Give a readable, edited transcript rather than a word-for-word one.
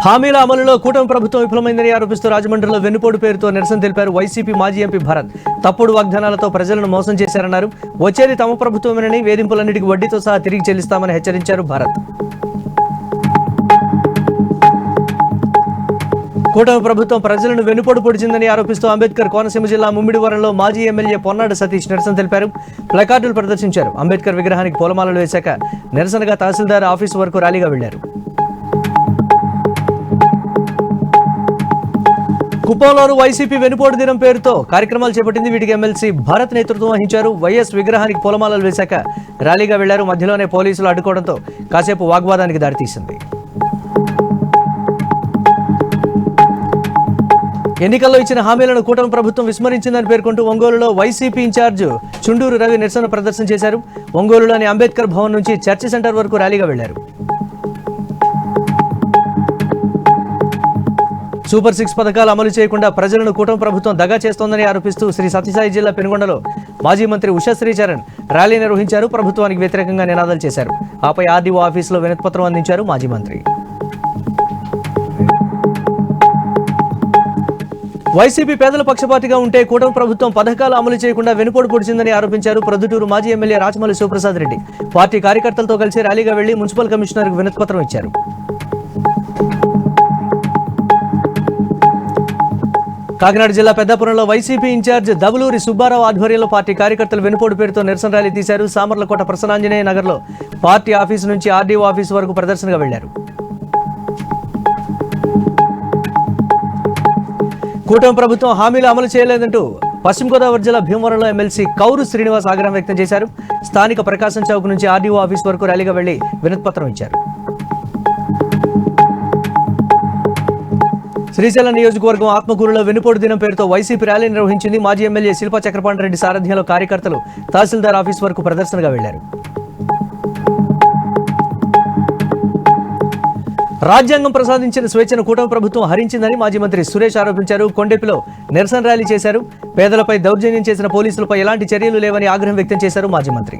హామీల అమలులో కూటమి ప్రభుత్వం విఫలమైందని ఆరోపిస్తూ రాజమండ్రిలో వెన్నుపోటు పేరుతో నిరసన తెలిపారు వైసీపీ మాజీ ఎంపీ భరత్. తప్పుడు వాగ్దానాలతో ప్రజలను మోసం చేశారన్నారు. వచ్చేది తమ ప్రభుత్వమేనని, వేధింపులన్నిటికీ వడ్డీతో సహా తిరిగి చెల్లిస్తామని హెచ్చరించారు భరత్. కూటమి ప్రభుత్వం ప్రజలను వెన్నుపోటు పొడిచిందని ఆరోపిస్తూ అంబేద్కర్ కోనసీమ జిల్లా ముమ్మిడివరంలో మాజీ ఎమ్మెల్యే పొన్నాడు సతీష్ నిరసన తెలిపారు. ప్లకార్డులు ప్రదర్శించారు. అంబేద్కర్ విగ్రహానికి పూలమాలలు వేశాక నిరసనగా తహసీల్దార్ ఆఫీసు వరకు ర్యాలీగా వెళ్లారు. కుప్పంలోను వైసీపీ వెన్నుపోటు దినం పేరుతో కార్యక్రమాలు చేపట్టింది. వీటికి ఎమ్మెల్సీ భరత్ నేతృత్వం వహించారు. వైఎస్ విగ్రహానికి పూలమాలలు వేశాక ర్యాలీగా వెళ్లారు. మధ్యలోనే పోలీసులు అడ్డుకోవడంతో కాసేపు వాగ్వాదానికి దారితీసింది. ఎన్నికల్లో ఇచ్చిన హామీలను కూటమి ప్రభుత్వం విస్మరించిందని పేర్కొంటూ ఒంగోలులో వైసీపీ ఇన్ఛార్జ్ చుండూరు రవి నిరసన ప్రదర్శన చేశారు. ఒంగోలులోని అంబేద్కర్ భవన్ నుంచి చర్చి సెంటర్ వరకు ర్యాలీగా వెళ్లారు. సూపర్ 6 పథకాలు అమలు చేయకుండా ప్రజలను కూటమి ప్రభుత్వం దగా చేస్తోందని ఆరోపిస్తూ శ్రీ సత్యసాయి జిల్లా పెనుగొండలో మాజీ మంత్రి ఉషా శ్రీచరణ్ ర్యాలీ నిర్వహించారు. ప్రభుత్వానికి వ్యతిరేకంగా నినాదాలు చేశారు. ఆపై ఆర్డీఓ ఆఫీసులో వినతిపత్రం అందించారు మాజీ మంత్రి. వైసీపీ పేదల పక్షపాతిగా ఉంటే కూటమి ప్రభుత్వం పథకాలు అమలు చేయకుండా వెనుపోటు పొడిచిందని ఆరోపించారు. ప్రొద్దుటూరు మాజీ ఎమ్మెల్యే రాచమల్లి శివప్రసాద్ రెడ్డి పార్టీ కార్యకర్తలతో కలిసి ర్యాలీగా వెళ్లి మున్సిపల్ కమిషనర్కు వినతిపత్రం ఇచ్చారు. కాకినాడ జిల్లా పెద్దాపురంలో వైసీపీ ఇన్ఛార్జ్ దవులూరి సుబ్బారావు ఆధ్వర్యంలో పార్టీ కార్యకర్తలు వెనుపోటు పేరుతో నిరసన ర్యాలీ తీశారు. సామర్లకోట ప్రసన్నాంజనేయ నగర్లో పార్టీ ఆఫీసు నుంచి ఆర్డీఓ ఆఫీసు వరకు ప్రదర్శనగా వెళ్లారు. కూటమి ప్రభుత్వం హామీలు అమలు చేయలేదంటూ పశ్చిమ గోదావరి జిల్లా భీమవరంలో ఎమ్మెల్సీ కౌరు శ్రీనివాస్ ఆగ్రహం వ్యక్తం చేశారు. స్థానిక ప్రకాశం చౌక్ నుంచి ఆర్డీఓ ఆఫీసు వరకు ర్యాలీగా వెళ్లి వినతిపత్రం ఇచ్చారు. శ్రీశైలం నియోజకవర్గం ఆత్మకూరులో వెన్నుపోటు దినం పేరుతో వైసీపీ ర్యాలీ నిర్వహించింది. మాజీ ఎమ్మెల్యే శిల్పా చక్రపాణి రెడ్డి సారథ్యంలో కార్యకర్తలు తహసీల్దార్ ఆఫీసు వరకు ప్రదర్శనగా వెళ్లారు. రాజ్యాంగం ప్రసాదించిన స్వేచ్ఛను కూటమి ప్రభుత్వం హరించిందని మాజీ మంత్రి సురేష్ ఆరోపించారు. కొండెపిలో నిరసన ర్యాలీ చేశారు. పేదలపై దౌర్జన్యం చేసిన పోలీసులపై ఎలాంటి చర్యలు లేవని ఆగ్రహం వ్యక్తం చేశారు మాజీ మంత్రి.